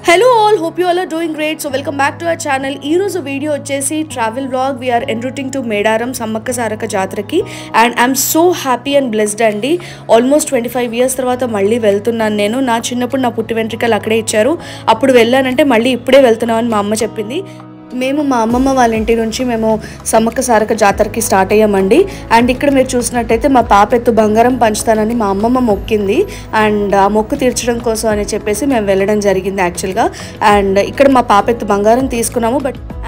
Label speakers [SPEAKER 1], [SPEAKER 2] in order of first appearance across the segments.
[SPEAKER 1] Hello all, hope you all are doing great. So welcome back to our channel. Ee roju video vachesi travel vlog. We are en routing to Medaram Sammaka Saraka Jatraki and I'm so happy and blessed andi. Almost 25 years tarvata malli veltunnanu nenu. Na chinnappudu na putti ventrikalu akkade icharu. Appudu vellanante malli ippude veltunnanu ma amma cheppindi. మేము మా అమ్మమ్మ వాళ్ళ ఇంటి నుంచి మేము సమ్మక్క సారక జాతరకి start అయ్యామండి. And ఇక్కడ మీరు చూసినట్టయితే మా పాప ఎత్తు బంగారం పంచుతానని మా అమ్మమ్మ మొక్కింది. అండ్ ఆ మొక్కు తీర్చడం కోసం అని చెప్పేసి మేము వెళ్ళడం జరిగింది యాక్చువల్గా. అండ్ ఇక్కడ మా పాప ఎత్తు బంగారం తీసుకున్నాము.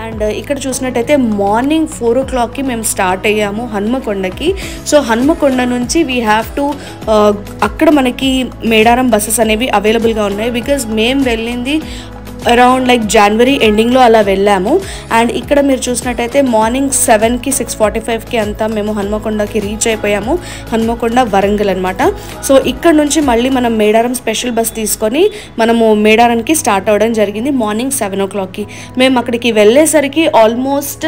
[SPEAKER 1] అండ్ ఇక్కడ చూసినట్టయితే మార్నింగ్ 4 o'clockకి మేము స్టార్ట్ అయ్యాము హన్మకొండకి. సో హన్మకొండ నుంచి వీ హ్యావ్ టు అక్కడ మనకి మేడారం బస్సెస్ అనేవి అవైలబుల్గా ఉన్నాయి. బికాజ్ మేము వెళ్ళింది అరౌండ్ లైక్ జనవరి ఎండింగ్లో అలా వెళ్ళాము. అండ్ ఇక్కడ మీరు చూసినట్టయితే మార్నింగ్ 7కి 6:45కి అంతా మేము హన్మకొండకి రీచ్ అయిపోయాము. హన్మకొండ వరంగల్ అనమాట. సో ఇక్కడ నుంచి మళ్ళీ మనం మేడారం స్పెషల్ బస్ తీసుకొని మనము మేడారంకి స్టార్ట్ అవ్వడం జరిగింది మార్నింగ్ 7 o'clockకి. మేము అక్కడికి వెళ్ళేసరికి ఆల్మోస్ట్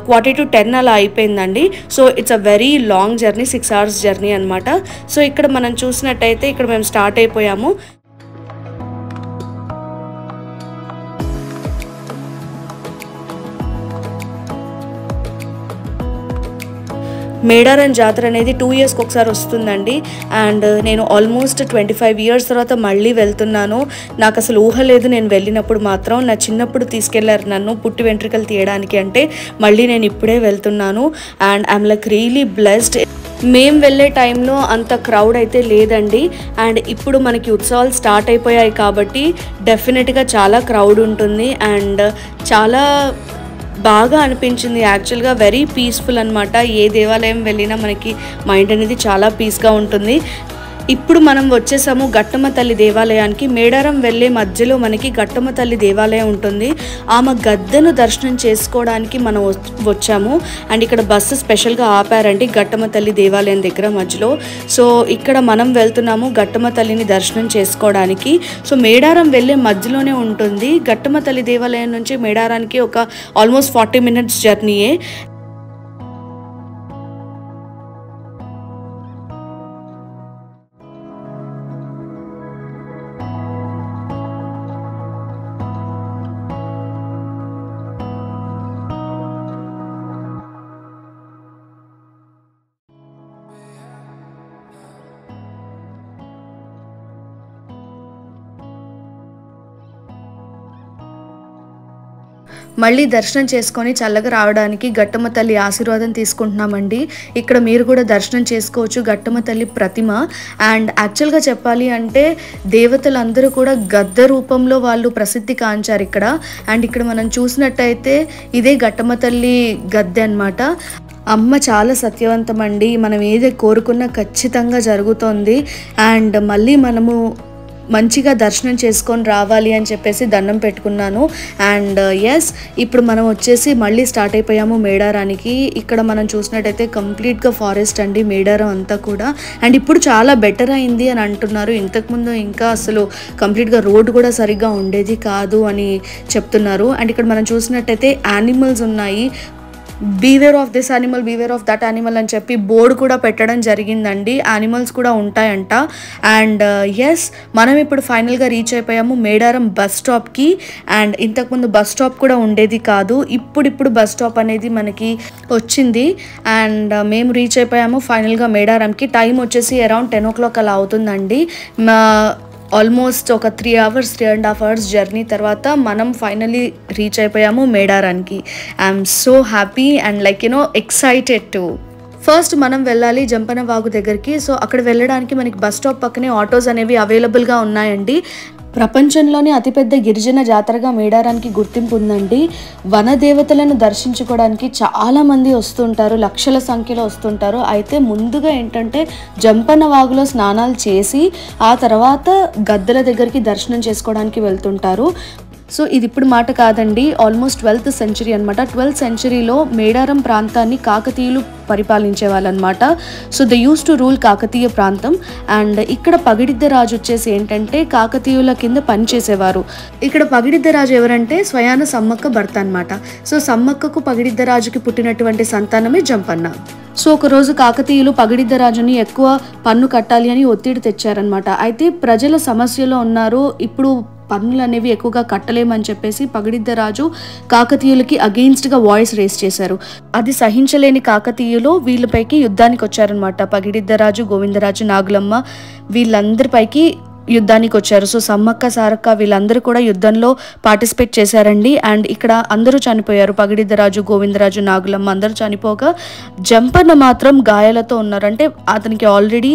[SPEAKER 1] 9:45 అలా అయిపోయిందండి. So it's a very long journey, 6 hours journey అనమాట. సో ఇక్కడ మనం చూసినట్టయితే ఇక్కడ మేము స్టార్ట్ అయిపోయాము. మేడారం జాతర అనేది 2 yearsకి ఒకసారి వస్తుందండి. అండ్ నేను ఆల్మోస్ట్ 25 years తర్వాత మళ్ళీ వెళ్తున్నాను. నాకు అసలు ఊహ లేదు నేను వెళ్ళినప్పుడు మాత్రం. నా చిన్నప్పుడు తీసుకెళ్లారు నన్ను పుట్టి వెంట్రుకలు తీయడానికి, అంటే మళ్ళీ నేను ఇప్పుడే వెళ్తున్నాను. And I'm like really blessed. మేము వెళ్ళే టైంలో అంత క్రౌడ్ అయితే లేదండి. అండ్ ఇప్పుడు మనకి ఉత్సవాలు స్టార్ట్ అయిపోయాయి కాబట్టి డెఫినెట్గా చాలా క్రౌడ్ ఉంటుంది. అండ్ చాలా బాగా అనిపించింది యాక్చువల్గా. వెరీ పీస్ఫుల్ అనమాట. ఏ దేవాలయం వెళ్ళినా మనకి మైండ్ అనేది చాలా పీస్గా ఉంటుంది. ఇప్పుడు మనం వచ్చేసాము గట్టమ్మ తల్లి దేవాలయానికి. మేడారం వెళ్ళే మధ్యలో మనకి గట్టమ్మ తల్లి దేవాలయం ఉంటుంది. ఆమె గద్దెను దర్శనం చేసుకోవడానికి మనం వచ్చాము. అండ్ ఇక్కడ బస్సు స్పెషల్గా ఆపారండి గట్టమ్మ తల్లి దేవాలయం దగ్గర మధ్యలో. సో ఇక్కడ మనం వెళ్తున్నాము గట్టమ్మ తల్లిని దర్శనం చేసుకోవడానికి. సో మేడారం వెళ్ళే మధ్యలోనే ఉంటుంది. గట్టమ్మ తల్లి దేవాలయం నుంచి మేడారానికి ఒక ఆల్మోస్ట్ 40 minutes జర్నీయే. మళ్ళీ దర్శనం చేసుకొని చల్లగా రావడానికి గట్టమ్మ తల్లి ఆశీర్వాదం తీసుకుంటున్నామండి. ఇక్కడ మీరు కూడా దర్శనం చేసుకోవచ్చు గట్టమ్మ తల్లి ప్రతిమ. అండ్ యాక్చువల్గా చెప్పాలి అంటే దేవతలందరూ కూడా గద్ద రూపంలో వాళ్ళు ప్రసిద్ధి కాంచారు ఇక్కడ. అండ్ ఇక్కడ మనం చూసినట్టయితే ఇదే గట్టమ్మ తల్లి గద్దె అనమాట. అమ్మ చాలా సత్యవంతం అండి. మనం ఏది కోరుకున్నా ఖచ్చితంగా జరుగుతుంది. అండ్ మళ్ళీ మనము మంచిగా దర్శనం చేసుకొని రావాలి అని చెప్పేసి దండం పెట్టుకున్నాను. అండ్ ఎస్, ఇప్పుడు మనం వచ్చేసి మళ్ళీ స్టార్ట్ అయిపోయాము మేడారానికి. ఇక్కడ మనం చూసినట్టయితే కంప్లీట్గా ఫారెస్ట్ అండి మేడారం అంతా కూడా. అండ్ ఇప్పుడు చాలా బెటర్ అయింది అని అంటున్నారు. ఇంతకుముందు ఇంకా అసలు కంప్లీట్గా రోడ్డు కూడా సరిగ్గా ఉండేది కాదు అని చెప్తున్నారు. అండ్ ఇక్కడ మనం చూసినట్టయితే యానిమల్స్ ఉన్నాయి. Beware of this animal, beware of that animal అని చెప్పి బోర్డు కూడా పెట్టడం జరిగిందండి. యానిమల్స్ కూడా ఉంటాయంట. అండ్ ఎస్, మనం ఇప్పుడు ఫైనల్గా రీచ్ అయిపోయాము మేడారం బస్ స్టాప్కి. అండ్ ఇంతకుముందు బస్ స్టాప్ కూడా ఉండేది కాదు. ఇప్పుడు బస్ స్టాప్ అనేది మనకి వచ్చింది. అండ్ మేము రీచ్ అయిపోయాము ఫైనల్గా మేడారంకి. టైం వచ్చేసి అరౌండ్ 10 o'clock అలా అవుతుందండి. ఆల్మోస్ట్ ఒక 3.5 hours జర్నీ తర్వాత మనం ఫైనలీ రీచ్ అయిపోయాము మేడారానికి. I'm so happy and like excited to. First మనం వెళ్ళాలి జంపన వాగు దగ్గరికి. సో అక్కడ వెళ్ళడానికి మనకి బస్ స్టాప్ పక్కనే ఆటోస్ అనేవి అవైలబుల్గా ఉన్నాయండి. ప్రపంచంలోనే అతిపెద్ద గిరిజన జాతరగా మేడారానికి గుర్తింపు ఉందండి. వనదేవతలను దర్శించుకోవడానికి చాలామంది వస్తుంటారు, లక్షల సంఖ్యలో వస్తుంటారు. అయితే ముందుగా ఏంటంటే జంపన్న వాగులో స్నానాలు చేసి ఆ తర్వాత గద్దెల దగ్గరికి దర్శనం చేసుకోవడానికి వెళ్తుంటారు. సో ఇది ఇప్పుడు మాట కాదండి, ఆల్మోస్ట్ 12th century అనమాట. 12th centuryలో మేడారం ప్రాంతాన్ని కాకతీయులు పరిపాలించే వాళ్ళనమాట. So they used to rule Kakatiya ప్రాంతం. అండ్ ఇక్కడ పగిడిద్ద రాజు వచ్చేసి ఏంటంటే కాకతీయుల కింద పనిచేసేవారు. ఇక్కడ పగిడిద్ద రాజు ఎవరంటే స్వయాన సమ్మక్క భర్త అనమాట. సో సమ్మక్కకు పగిడిద్ద రాజుకి పుట్టినటువంటి సంతానమే జంపన్న. సో ఒకరోజు కాకతీయులు పగిడిద్ద రాజుని ఎక్కువ పన్ను కట్టాలి అని ఒత్తిడి తెచ్చారనమాట. అయితే ప్రజల సమస్యలో ఉన్నారు. ఇప్పుడు పన్నులు అనేవి ఎక్కువగా కట్టలేమని చెప్పేసి పగిడిద్దరాజు కాకతీయులకి అగెయిన్స్ట్గా వాయిస్ రేస్ చేశారు. అది సహించలేని కాకతీయులు వీళ్ళపైకి యుద్ధానికి వచ్చారనమాట. పగిడిద్దరాజు, గోవిందరాజు, నాగులమ్మ వీళ్ళందరిపైకి యుద్ధానికి వచ్చారు. సో సమ్మక్క సారక్క వీళ్ళందరూ కూడా యుద్ధంలో పార్టిసిపేట్ చేశారండి. అండ్ ఇక్కడ అందరూ చనిపోయారు. పగిడిద్దరాజు, గోవిందరాజు, నాగులమ్మ అందరూ చనిపోగా జంపన్న మాత్రం గాయాలతో ఉన్నారు. అంటే అతనికి ఆల్రెడీ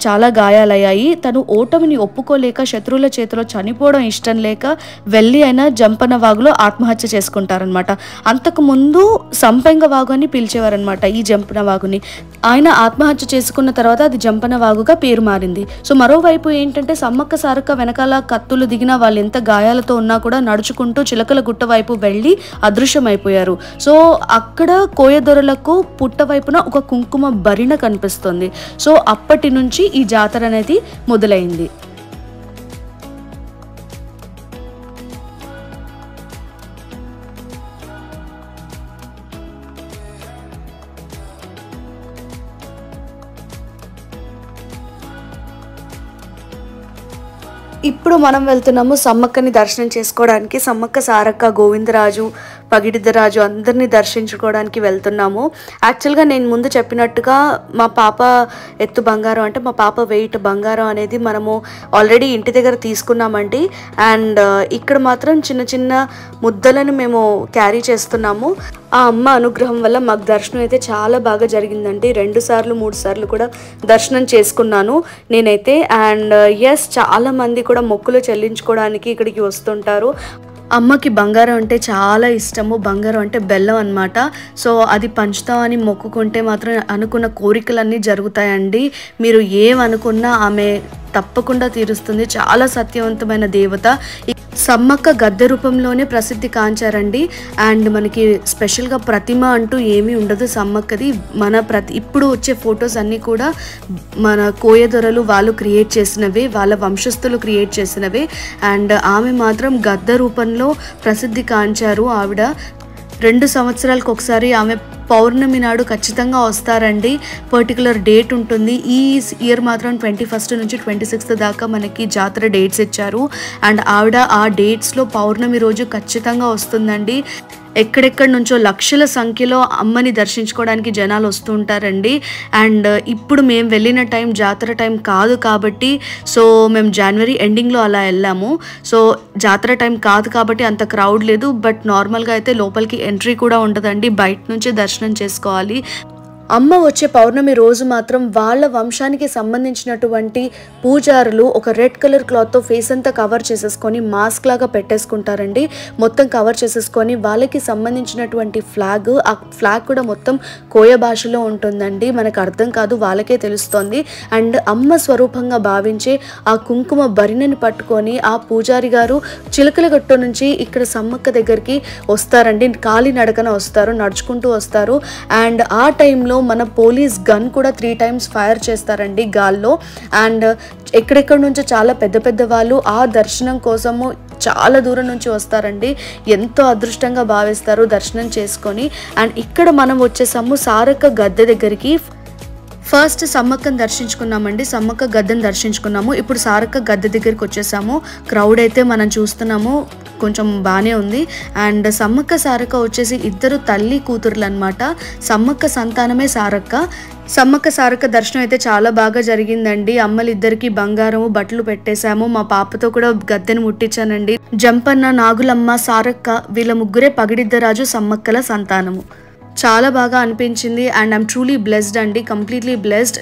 [SPEAKER 1] చాలా గాయాలయ్యాయి. తను ఓటమిని ఒప్పుకోలేక శత్రువుల చేతిలో చనిపోవడం ఇష్టం లేక వెళ్ళి అయినా జంపన్న వాగులో ఆత్మహత్య చేసుకుంటారనమాట. అంతకుముందు సంపెంగ వాగు అని పిలిచేవారనమాట ఈ జంపన్న వాగుని. ఆయన ఆత్మహత్య చేసుకున్న తర్వాత అది జంపన్న వాగుగా పేరు మారింది. సో మరోవైపు ఏంటంటే సమ్మక్క సారక్క వెనకాల కత్తులు దిగిన వాళ్ళు ఎంత గాయాలతో ఉన్నా కూడా నడుచుకుంటూ చిలకల గుట్ట వైపు వెళ్ళి అదృశ్యమైపోయారు. సో అక్కడ కోయదొరలకు పుట్ట వైపున ఒక కుంకుమ భరిణ కనిపిస్తుంది. సో అప్పటి నుంచి ఈ జాతర అనేది మొదలైంది. ఇప్పుడు మనం వెళ్తున్నాము సమ్మక్కని దర్శనం చేసుకోవడానికి. సమ్మక్క సారక్క, గోవిందరాజు, పగిడిద్దరాజు అందరినీ దర్శించుకోవడానికి వెళ్తున్నాము. యాక్చువల్గా నేను ముందు చెప్పినట్టుగా మా పాప ఎత్తు బంగారం అంటే మా పాప వెయిట్ బంగారం అనేది మనము ఆల్రెడీ ఇంటి దగ్గర తీసుకున్నామండి. అండ్ ఇక్కడ మాత్రం చిన్న చిన్న ముద్దలను మేము క్యారీ చేస్తున్నాము. ఆ అమ్మ అనుగ్రహం వల్ల మాకు దర్శనం అయితే చాలా బాగా జరిగిందండి. 2 సార్లు 3 సార్లు కూడా దర్శనం చేసుకున్నాను నేనైతే. అండ్ ఎస్, చాలా మంది కూడా మొక్కులు చెల్లించుకోవడానికి ఇక్కడికి వస్తుంటారు. అమ్మకి బంగారం అంటే చాలా ఇష్టము. బంగారం అంటే బెల్లం అనమాట. సో అది పంచుతామని మొక్కుకుంటే మాత్రం అనుకున్న కోరికలన్నీ జరుగుతాయండి. మీరు ఏమనుకున్నా ఆమె తప్పకుండా తీరుస్తుంది. చాలా సత్యవంతమైన దేవత. సమ్మక్క గద్దె రూపంలోనే ప్రసిద్ధి కాంచారండి. అండ్ మనకి స్పెషల్గా ప్రతిమ అంటూ ఏమీ ఉండదు సమ్మక్కది. ఇప్పుడు వచ్చే ఫొటోస్ అన్నీ కూడా మన కోయదొరలు వాళ్ళు క్రియేట్ చేసినవే, వాళ్ళ వంశస్థులు క్రియేట్ చేసినవే. అండ్ ఆమె మాత్రం గద్దె రూపంలో ప్రసిద్ధి కాంచారు. ఆవిడ 2 సంవత్సరాలకు ఒకసారి ఆమె పౌర్ణమి నాడు ఖచ్చితంగా వస్తారండి. పర్టికులర్ డేట్ ఉంటుంది. ఈ ఇయర్ మాత్రం 21 నుంచి 26 దాకా మనకి జాతర డేట్స్ ఇచ్చారు. అండ్ ఆవిడ ఆ డేట్స్లో పౌర్ణమి రోజు ఖచ్చితంగా వస్తుందండి. ఎక్కడెక్కడి నుంచో లక్షల సంఖ్యలో అమ్మని దర్శించుకోవడానికి జనాలు వస్తూ ఉంటారండి. అండ్ ఇప్పుడు మేము వెళ్ళిన టైం జాతర టైం కాదు కాబట్టి సో మేము జనవరి ఎండింగ్లో అలా వెళ్ళాము. సో జాతర టైం కాదు కాబట్టి అంత క్రౌడ్ లేదు. బట్ నార్మల్గా అయితే లోపలికి ఎంట్రీ కూడా ఉండదండి, బయట నుంచి దర్శనం చేసుకోవాలి. అమ్మ వచ్చే పౌర్ణమి రోజు మాత్రం వాళ్ళ వంశానికి సంబంధించినటువంటి పూజారులు ఒక రెడ్ కలర్ క్లాత్తో ఫేస్ అంతా కవర్ చేసేసుకొని మాస్క్ లాగా పెట్టేసుకుంటారండి. మొత్తం కవర్ చేసేసుకొని వాళ్ళకి సంబంధించినటువంటి ఫ్లాగ్, ఆ ఫ్లాగ్ కూడా మొత్తం కోయ భాషలో ఉంటుందండి. మనకు అర్థం కాదు, వాళ్ళకే తెలుస్తుంది. అండ్ అమ్మ స్వరూపంగా భావించే ఆ కుంకుమ భరిణని పట్టుకొని ఆ పూజారి గారు చిలకలగట్టు నుంచి ఇక్కడ సమ్మక్క దగ్గరికి వస్తారండి. కాలి నడకన వస్తారు, నడుచుకుంటూ వస్తారు. అండ్ ఆ టైంలో మన పోలీస్ గన్ కూడా 3 times ఫైర్ చేస్తారండి గాల్లో. అండ్ ఎక్కడెక్కడ నుంచో చాలా పెద్ద పెద్ద వాళ్ళు ఆ దర్శనం కోసము చాలా దూరం నుంచి వస్తారండి. ఎంతో అదృష్టంగా భావిస్తారు దర్శనం చేసుకొని. అండ్ ఇక్కడ మనం వచ్చేసాము సారక్క గద్దె దగ్గరికి. ఫస్ట్ సమ్మక్కను దర్శించుకున్నామండి, సమ్మక్క గద్దెను దర్శించుకున్నాము. ఇప్పుడు సారక్క గద్దె దగ్గరికి వచ్చేసాము. క్రౌడ్ అయితే మనం చూస్తున్నాము, కొంచెం బాగానే ఉంది. అండ్ సమ్మక్క సారక్క వచ్చేసి ఇద్దరు తల్లి కూతుర్లు అనమాట. సమ్మక్క సంతానమే సారక్క. సమ్మక్క సారక్క దర్శనం అయితే చాలా బాగా జరిగిందండి. అమ్మలిద్దరికి బంగారము బట్టలు పెట్టేశాము. మా పాపతో కూడా గద్దెను ముట్టించానండి. జంపన్న, నాగులమ్మ, సారక్క వీళ్ళ ముగ్గురే పగిడిద్దరాజు సమ్మక్కల సంతానము. చాలా బాగా అనిపించింది. అండ్ ఐఎమ్ ట్రూలీ బ్లెస్డ్ అండి, కంప్లీట్లీ బ్లెస్డ్.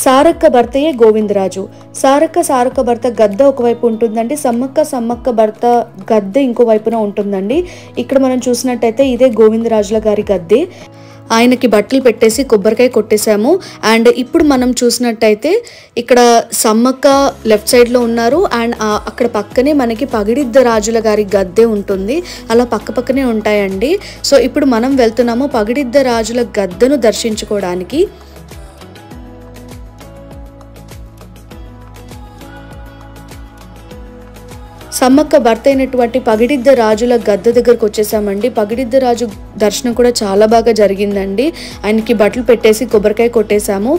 [SPEAKER 1] సారక్క భర్తయే గోవిందరాజు. సారక్క భర్త గద్దె ఒకవైపు ఉంటుందండి, సమ్మక్క భర్త గద్దె ఇంకో వైపున ఉంటుందండి. ఇక్కడ మనం చూసినట్టయితే ఇదే గోవిందరాజుల గారి గద్దె. ఆయనకి బట్టలు పెట్టేసి కొబ్బరికాయ కొట్టేశాము. అండ్ ఇప్పుడు మనం చూసినట్టయితే ఇక్కడ సమ్మక్క లెఫ్ట్ సైడ్లో ఉన్నారు. అండ్ అక్కడ పక్కనే మనకి పగిడిద్దరాజుల గారి గద్దె ఉంటుంది. అలా పక్కనే ఉంటాయండి. సో ఇప్పుడు మనం వెళ్తున్నాము పగిడిద్దరాజుల గద్దెను దర్శించుకోవడానికి. సమ్మక్క భర్త అయినటువంటి పగిడిద్ద రాజుల గద్దె దగ్గరకు వచ్చేసామండి. పగిడిద్ద రాజు దర్శనం కూడా చాలా బాగా జరిగిందండి. ఆయనకి బట్టలు పెట్టేసి కొబ్బరికాయ కొట్టేశాము.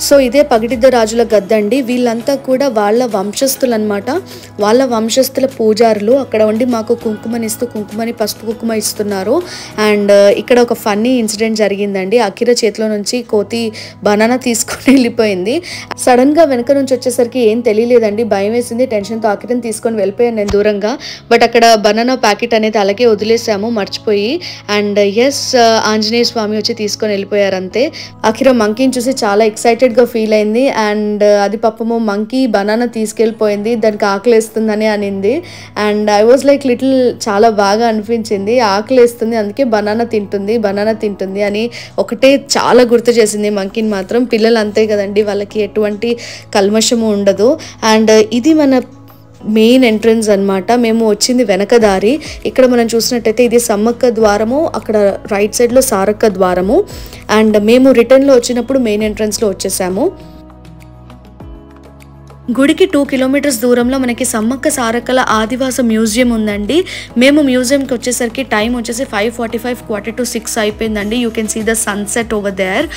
[SPEAKER 1] సో ఇదే పగిడిద్ద రాజుల గద్దె అండి. వీళ్ళంతా కూడా వాళ్ళ వంశస్థులు అనమాట. వాళ్ళ వంశస్థుల పూజారులు అక్కడ ఉండి మాకు కుంకుమనిస్తూ కుంకుమని పసుపు కుంకుమ ఇస్తున్నారు. అండ్ ఇక్కడ ఒక ఫన్నీ ఇన్సిడెంట్ జరిగిందండి. అఖిర చేతిలో నుంచి కోతి బనానా తీసుకొని వెళ్ళిపోయింది. సడన్గా వెనక నుంచి వచ్చేసరికి ఏం తెలియలేదండి, భయం వేసింది. టెన్షన్తో అఖిరని తీసుకొని వెళ్ళిపోయాను నేను దూరంగా. బట్ అక్కడ బనానా ప్యాకెట్ అనేది అలాగే వదిలేసాము మర్చిపోయి. అండ్ ఎస్, ఆంజనేయ స్వామి వచ్చి తీసుకొని వెళ్ళిపోయారు అంతే. అఖిర మంకీని చూసి చాలా ఎక్సైటెడ్గా ఫీల్ అయింది. అండ్ అది పాపము మంకీ బనానా తీసుకెళ్ళిపోయింది, దానికి ఆకలేస్తుందని అనింది. And I was like little, చాలా బాగా అనిపించింది. ఆకలేస్తుంది అందుకే బనానా తింటుంది అని ఒకటే చాలా గుర్తు చేసింది మంకీని మాత్రం. పిల్లలు అంతే కదండి, వాళ్ళకి ఎటువంటి కల్మషము ఉండదు. అండ్ ఇది మన మెయిన్ ఎంట్రన్స్ అనమాట. మేము వచ్చింది వెనక దారి. ఇక్కడ మనం చూసినట్టయితే ఇది సమ్మక్క ద్వారము, అక్కడ రైట్ సైడ్లో సారక్క ద్వారము. అండ్ మేము రిటర్న్లో వచ్చినప్పుడు మెయిన్ ఎంట్రన్స్లో వచ్చేసాము. గుడికి 2 కిలోమీటర్స్ దూరంలో మనకి సమ్మక్క సారక్కల ఆదివాస మ్యూజియం ఉందండి. మేము మ్యూజియంకి వచ్చేసరికి టైం వచ్చేసి 5:45, 5:45 అయిపోయిందండి. You can see the sunset over there.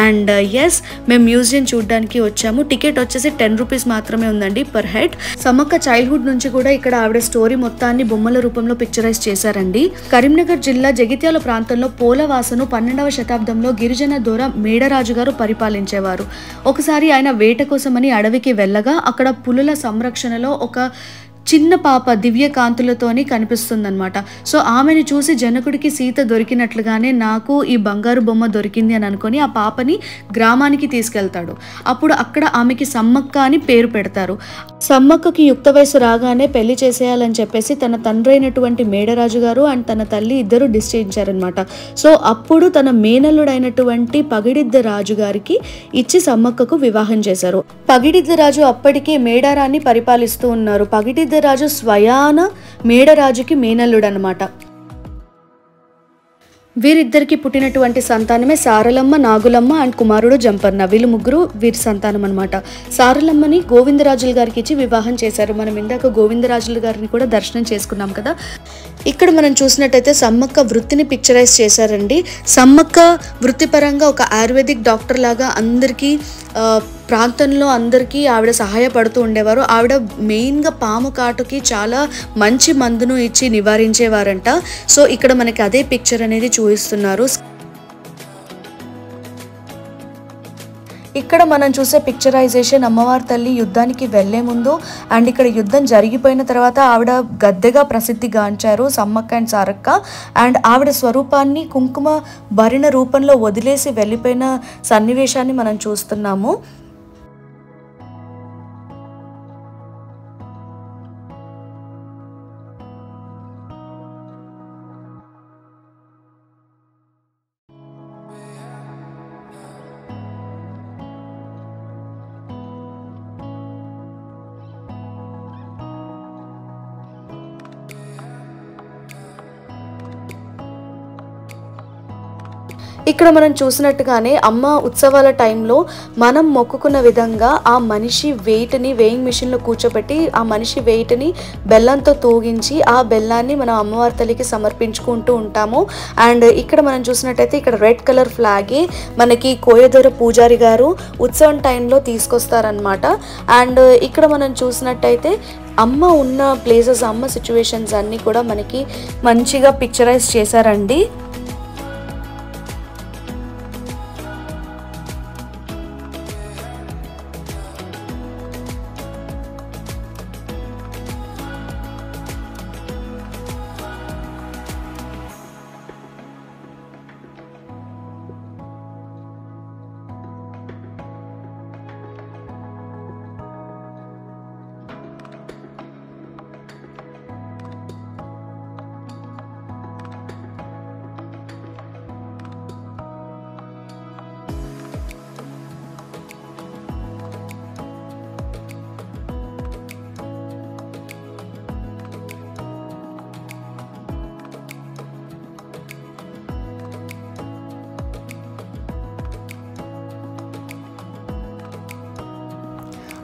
[SPEAKER 1] And yes, మేము మ్యూజియం చూడడానికి వచ్చాము. టికెట్ వచ్చేసి 10 రూపీస్ మాత్రమే ఉందండి పర్ హెడ్. సమ్మక్క చైల్డ్హుడ్ నుంచి కూడా ఇక్కడ ఆవిడ స్టోరీ మొత్తాన్ని బొమ్మల రూపంలో పిక్చరైజ్ చేశారండి. కరీంనగర్ జిల్లా జగిత్యాల ప్రాంతంలో పోలవాసను 12వ శతాబ్దంలో గిరిజన దొర మేడరాజు గారు పరిపాలించేవారు. ఒకసారి ఆయన వేట కోసమని అడవికి వెళ్ళగా అక్కడ పులుల సంరక్షణలో ఒక చిన్న పాప దివ్య కాంతులతోని కనిపిస్తుందన్నమాట. సో ఆమెను చూసి జనకుడికి సీత దొరికినట్లుగానే నాకు ఈ బంగారు బొమ్మ దొరికింది అని అనుకొని ఆ పాపని గ్రామానికి తీసుకెళ్తాడు. అప్పుడు అక్కడ ఆమెకి సమ్మక్క అని పేరు పెడతారు. సమ్మక్కకి యుక్త వయసు రాగానే పెళ్లి చేసేయాలని చెప్పేసి తన తండ్రి అయినటువంటి మేడరాజు గారు అండ్ తన తల్లి ఇద్దరు నిశ్చయించారనమాట. సో అప్పుడు తన మేనల్లుడైనటువంటి పగిడిద్ద రాజు గారికి ఇచ్చి సమ్మక్కకు వివాహం చేశారు. పగిడిద్ద రాజు అప్పటికే మేడారాన్ని పరిపాలిస్తూ ఉన్నారు. పగిడిద్ద రాజు స్వయాన మేడరాజుకి మేనల్లుడు అనమాట. వీరిద్దరికి పుట్టినటువంటి సంతానమే సారలమ్మ, నాగులమ్మ అండ్ కుమారుడు జంపన్న. వీళ్ళు ముగ్గురు వీరి సంతానం అనమాట. సారలమ్మని గోవిందరాజుల గారికి ఇచ్చి వివాహం చేశారు. మనం ఇందాక గోవిందరాజుల గారిని కూడా దర్శనం చేసుకున్నాం కదా. ఇక్కడ మనం చూసినట్టయితే సమ్మక్క వృత్తిని పిక్చరైజ్ చేశారండి. సమ్మక్క వృత్తిపరంగా ఒక ఆయుర్వేదిక్ డాక్టర్ లాగా అందరికీ ప్రాంతంలో అందరికీ ఆవిడ సహాయపడుతూ ఉండేవారు. ఆవిడ మెయిన్గా పాము కాటుకి చాలా మంచి మందును ఇచ్చి నివారించేవారంట. సో ఇక్కడ మనకి అదే పిక్చర్ అనేది చూపిస్తున్నారు. ఇక్కడ మనం చూసే పిక్చరైజేషన్ అమ్మవారి తల్లి యుద్ధానికి వెళ్లే ముందు అండ్ ఇక్కడ యుద్ధం జరిగిపోయిన తర్వాత ఆవిడ గద్దెగా ప్రసిద్ధిగాంచారు సమ్మక్క అండ్ సారక్క. అండ్ ఆవిడ స్వరూపాన్ని కుంకుమ భరిణ రూపంలో వదిలేసి వెళ్ళిపోయిన సన్నివేశాన్ని మనం చూస్తున్నాము. ఇక్కడ మనం చూసినట్టుగానే అమ్మ ఉత్సవాల టైంలో మనం మొక్కుకున్న విధంగా ఆ మనిషి వెయిట్ని వేయింగ్ మిషన్లో కూర్చోబెట్టి ఆ మనిషి వెయిట్ని బెల్లంతో తూగించి ఆ బెల్లాన్ని మనం అమ్మవారి తల్లికి సమర్పించుకుంటూ ఉంటాము. అండ్ ఇక్కడ మనం చూసినట్టయితే ఇక్కడ రెడ్ కలర్ ఫ్లాగే మనకి కోయదొర పూజారి గారు ఉత్సవం టైంలో తీసుకొస్తారనమాట. అండ్ ఇక్కడ మనం చూసినట్టయితే అమ్మ ఉన్న ప్లేసెస్, అమ్మ సిచ్యువేషన్స్ అన్నీ కూడా మనకి మంచిగా పిక్చరైజ్ చేశారండి.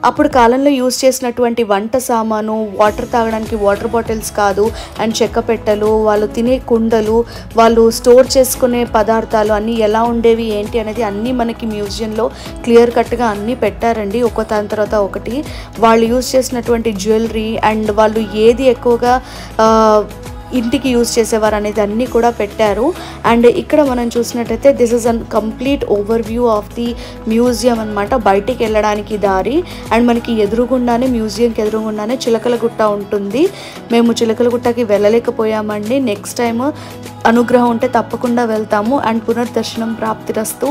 [SPEAKER 1] అప్పుడు కాలంలో యూజ్ చేసినటువంటి వంట సామాను, వాటర్ తాగడానికి వాటర్ బాటిల్స్ కాదు, అండ్ చెక్క పెట్టెలు, వాళ్ళు తినే కుండలు, వాళ్ళు స్టోర్ చేసుకునే పదార్థాలు అన్నీ ఎలా ఉండేవి ఏంటి అనేది అన్నీ మనకి మ్యూజియంలో క్లియర్ కట్గా అన్నీ పెట్టారండి, ఒక దాని తర్వాత ఒకటి. వాళ్ళు యూజ్ చేసినటువంటి జ్యువెలరీ అండ్ వాళ్ళు ఏది ఎక్కువగా ఇంటికి యూజ్ చేసేవారు అనేది అన్నీ కూడా పెట్టారు. అండ్ ఇక్కడ మనం చూసినట్టయితే this is an complete over view of the museum అనమాట. బయటికి వెళ్ళడానికి దారి, అండ్ మనకి ఎదురుగుండానే మ్యూజియంకి ఎదురుగుండానే చిలకలగుట్ట ఉంటుంది. మేము చిలకలగుట్టకి వెళ్ళలేకపోయామండి. నెక్స్ట్ టైం అనుగ్రహం ఉంటే తప్పకుండా వెళ్తాము. అండ్ పునర్దర్శనం ప్రాప్తిరస్తు.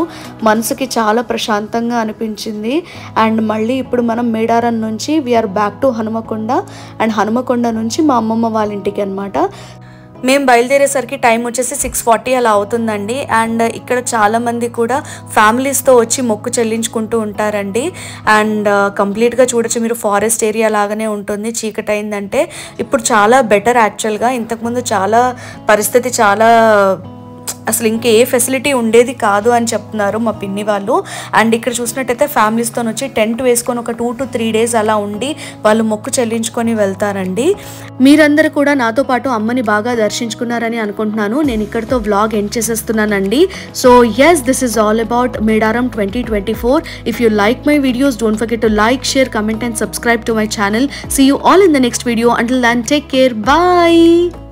[SPEAKER 1] మనసుకి చాలా ప్రశాంతంగా అనిపించింది. అండ్ మళ్ళీ ఇప్పుడు మనం మేడారం నుంచి we're back to Hanumakonda, and Hanumakonda నుంచి మా అమ్మమ్మ వాళ్ళ ఇంటికి అనమాట. మేము బయలుదేరేసరికి టైం వచ్చేసి 6:40 అలా అవుతుందండి. అండ్ ఇక్కడ చాలామంది కూడా ఫ్యామిలీస్తో వచ్చి మొక్కు చెల్లించుకుంటూ ఉంటారండి. అండ్ కంప్లీట్గా చూడొచ్చు మీరు, ఫారెస్ట్ ఏరియా లాగానే ఉంటుంది. చీకటి అయిందంటే ఇప్పుడు చాలా బెటర్ యాక్చువల్గా. ఇంతకుముందు చాలా పరిస్థితి చాలా అసలు ఇంకే ఫెసిలిటీ ఉండేది కాదు అని చెప్తున్నారు మా పిన్ని వాళ్ళు. అండ్ ఇక్కడ చూసినట్టయితే ఫ్యామిలీస్తో వచ్చి టెంట్ వేసుకొని ఒక 2 to 3 days అలా ఉండి వాళ్ళు మొక్కు చెల్లించుకొని వెళ్తారండి. మీరందరూ కూడా నాతో పాటు అమ్మని బాగా దర్శించుకున్నారని అనుకుంటున్నాను. నేను ఇక్కడితో వ్లాగ్ ఎండ్ చేసేస్తున్నానండి. So yes, this is all about Medaram 2024. If you like my videos, don't forget to like, share, comment and subscribe to my channel. See you all in the next video. Until then, take care. Bye.